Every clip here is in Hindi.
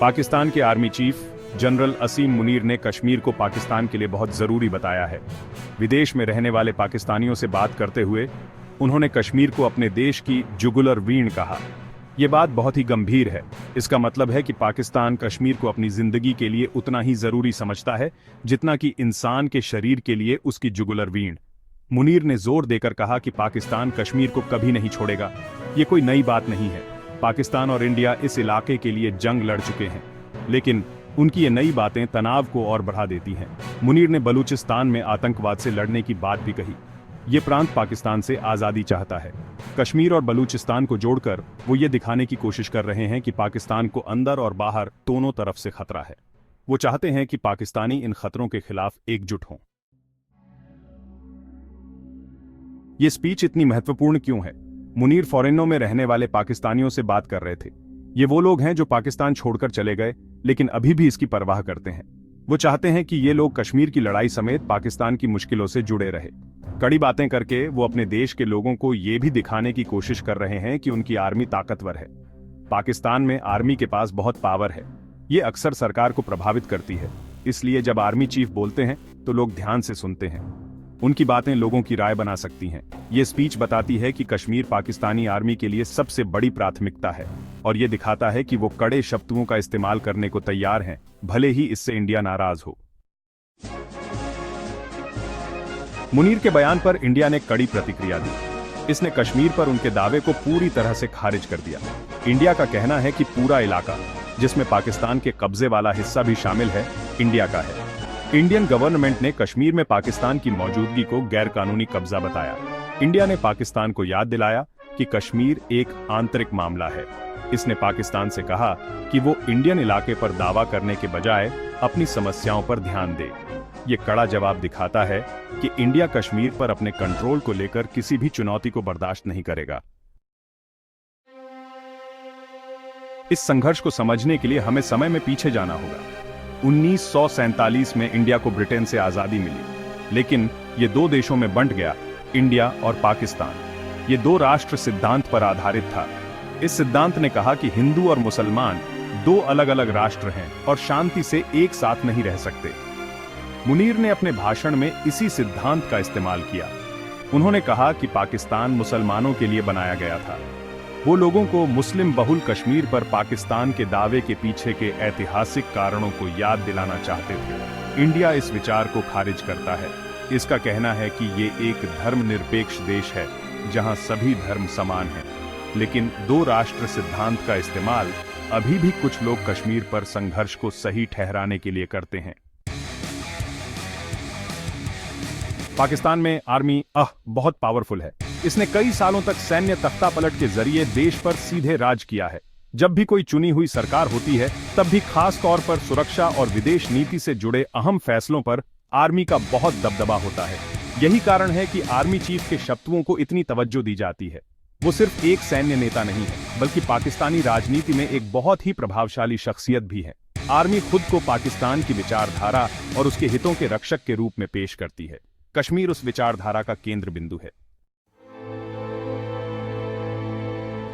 पाकिस्तान के आर्मी चीफ जनरल असीम मुनीर ने कश्मीर को पाकिस्तान के लिए बहुत जरूरी बताया है। विदेश में रहने वाले पाकिस्तानियों से बात करते हुए उन्होंने कश्मीर को अपने देश की जुगुलर वीण कहा। ये बात बहुत ही गंभीर है। इसका मतलब है कि पाकिस्तान कश्मीर को अपनी जिंदगी के लिए उतना ही जरूरी समझता है जितना कि इंसान के शरीर के लिए उसकी जुगुलर वीण। मुनीर ने जोर देकर कहा कि पाकिस्तान कश्मीर को कभी नहीं छोड़ेगा। ये कोई नई बात नहीं है। पाकिस्तान और इंडिया इस इलाके के लिए जंग लड़ चुके हैं, लेकिन उनकी ये नई बातें तनाव को और बढ़ा देती हैं। मुनीर ने बलूचिस्तान में आतंकवाद से लड़ने की बात भी कही। ये प्रांत पाकिस्तान से आज़ादी चाहता है। कश्मीर और बलूचिस्तान को जोड़कर वो ये दिखाने की कोशिश कर रहे हैं कि पाकिस्तान को अंदर और बाहर दोनों तरफ से खतरा है। वो चाहते हैं कि पाकिस्तानी इन खतरों के खिलाफ एकजुट हों। ये स्पीच इतनी महत्वपूर्ण क्यों है? मुनीर फॉरेनों में रहने वाले पाकिस्तानियों से बात कर रहे थे। ये वो लोग हैं जो पाकिस्तान छोड़कर चले गए लेकिन अभी भी इसकी परवाह करते हैं। वो चाहते हैं कि ये लोग कश्मीर की लड़ाई समेत पाकिस्तान की मुश्किलों से जुड़े रहे। कड़ी बातें करके वो अपने देश के लोगों को ये भी दिखाने की कोशिश कर रहे हैं कि उनकी आर्मी ताकतवर है। पाकिस्तान में आर्मी के पास बहुत पावर है। ये अक्सर सरकार को प्रभावित करती है। इसलिए जब आर्मी चीफ बोलते हैं तो लोग ध्यान से सुनते हैं। उनकी बातें लोगों की राय बना सकती हैं। ये स्पीच बताती है कि कश्मीर पाकिस्तानी आर्मी के लिए सबसे बड़ी प्राथमिकता है और ये दिखाता है कि वो कड़े शब्दों का इस्तेमाल करने को तैयार हैं, भले ही इससे इंडिया नाराज हो। मुनीर के बयान पर इंडिया ने कड़ी प्रतिक्रिया दी। इसने कश्मीर पर उनके दावे को पूरी तरह से खारिज कर दिया। इंडिया का कहना है कि पूरा इलाका, जिसमें पाकिस्तान के कब्जे वाला हिस्सा भी शामिल है, इंडिया का है। इंडियन गवर्नमेंट ने कश्मीर में पाकिस्तान की मौजूदगी को गैरकानूनी कब्जा बताया। इंडिया ने पाकिस्तान को याद दिलाया कि कश्मीर एक आंतरिक मामला है। इसने पाकिस्तान से कहा कि वो इंडियन इलाके पर दावा करने के बजाय अपनी समस्याओं पर ध्यान दे। ये कड़ा जवाब दिखाता है कि इंडिया कश्मीर पर अपने कंट्रोल को लेकर किसी भी चुनौती को बर्दाश्त नहीं करेगा। इस संघर्ष को समझने के लिए हमें समय में पीछे जाना होगा। 1947 में इंडिया को ब्रिटेन से आजादी मिली, लेकिन ये दो देशों में बंट गया, इंडिया और पाकिस्तान। ये दो राष्ट्र सिद्धांत पर आधारित था। इस सिद्धांत ने कहा कि हिंदू और मुसलमान दो अलग अलग राष्ट्र हैं और शांति से एक साथ नहीं रह सकते। मुनीर ने अपने भाषण में इसी सिद्धांत का इस्तेमाल किया। उन्होंने कहा कि पाकिस्तान मुसलमानों के लिए बनाया गया था। वो लोगों को मुस्लिम बहुल कश्मीर पर पाकिस्तान के दावे के पीछे के ऐतिहासिक कारणों को याद दिलाना चाहते थे। इंडिया इस विचार को खारिज करता है। इसका कहना है कि ये एक धर्मनिरपेक्ष देश है जहां सभी धर्म समान हैं। लेकिन दो राष्ट्र सिद्धांत का इस्तेमाल अभी भी कुछ लोग कश्मीर पर संघर्ष को सही ठहराने के लिए करते हैं। पाकिस्तान में आर्मी बहुत पावरफुल है। इसने कई सालों तक सैन्य तख्तापलट के जरिए देश पर सीधे राज किया है। जब भी कोई चुनी हुई सरकार होती है, तब भी खास तौर पर सुरक्षा और विदेश नीति से जुड़े अहम फैसलों पर आर्मी का बहुत दबदबा होता है। यही कारण है कि आर्मी चीफ के शब्दों को इतनी तवज्जो दी जाती है। वो सिर्फ एक सैन्य नेता नहीं है, बल्कि पाकिस्तानी राजनीति में एक बहुत ही प्रभावशाली शख्सियत भी है। आर्मी खुद को पाकिस्तान की विचारधारा और उसके हितों के रक्षक के रूप में पेश करती है। कश्मीर उस विचारधारा का केंद्र बिंदु है।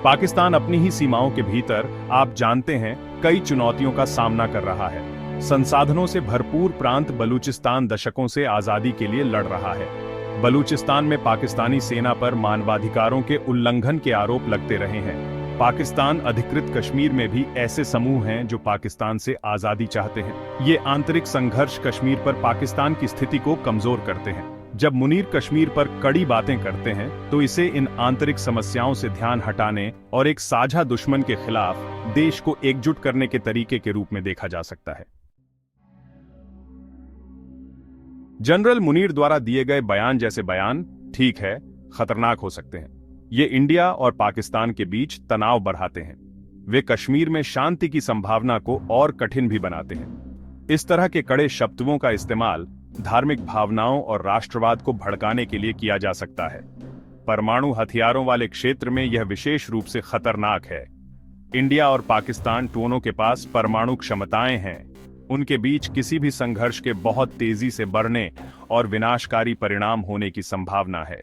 पाकिस्तान अपनी ही सीमाओं के भीतर, आप जानते हैं, कई चुनौतियों का सामना कर रहा है। संसाधनों से भरपूर प्रांत बलूचिस्तान दशकों से आजादी के लिए लड़ रहा है। बलूचिस्तान में पाकिस्तानी सेना पर मानवाधिकारों के उल्लंघन के आरोप लगते रहे हैं। पाकिस्तान अधिकृत कश्मीर में भी ऐसे समूह हैं जो पाकिस्तान से आजादी चाहते हैं। ये आंतरिक संघर्ष कश्मीर पर पाकिस्तान की स्थिति को कमजोर करते हैं। जब मुनीर कश्मीर पर कड़ी बातें करते हैं तो इसे इन आंतरिक समस्याओं से ध्यान हटाने और एक साझा दुश्मन के खिलाफ देश को एकजुट करने के तरीके के रूप में देखा जा सकता है। जनरल मुनीर द्वारा दिए गए बयान जैसे बयान, ठीक है, खतरनाक हो सकते हैं। ये इंडिया और पाकिस्तान के बीच तनाव बढ़ाते हैं। वे कश्मीर में शांति की संभावना को और कठिन भी बनाते हैं। इस तरह के कड़े शब्दों का इस्तेमाल धार्मिक भावनाओं और राष्ट्रवाद को भड़काने के लिए किया जा सकता है। परमाणु हथियारों वाले क्षेत्र में यह विशेष रूप से खतरनाक है। इंडिया और पाकिस्तान दोनों के पास परमाणु क्षमताएं हैं। उनके बीच किसी भी संघर्ष के बहुत तेजी से बढ़ने और विनाशकारी परिणाम होने की संभावना है।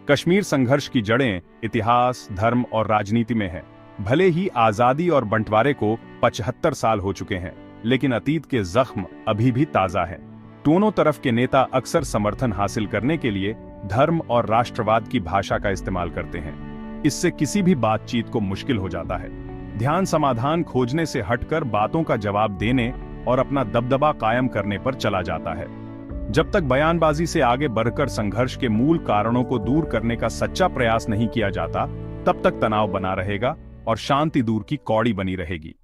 कश्मीर संघर्ष की जड़ें इतिहास, धर्म और राजनीति में है। भले ही आजादी और बंटवारे को 75 साल हो चुके हैं, लेकिन अतीत के जख्म अभी भी ताजा हैं। दोनों तरफ के नेता अक्सर समर्थन हासिल करने के लिए धर्म और राष्ट्रवाद की भाषा का इस्तेमाल करते हैं। इससे किसी भी बातचीत को मुश्किल हो जाता है। ध्यान समाधान खोजने से हटकर बातों का जवाब देने और अपना दबदबा कायम करने पर चला जाता है। जब तक बयानबाजी से आगे बढ़कर संघर्ष के मूल कारणों को दूर करने का सच्चा प्रयास नहीं किया जाता, तब तक तनाव बना रहेगा और शांति दूर की कौड़ी बनी रहेगी।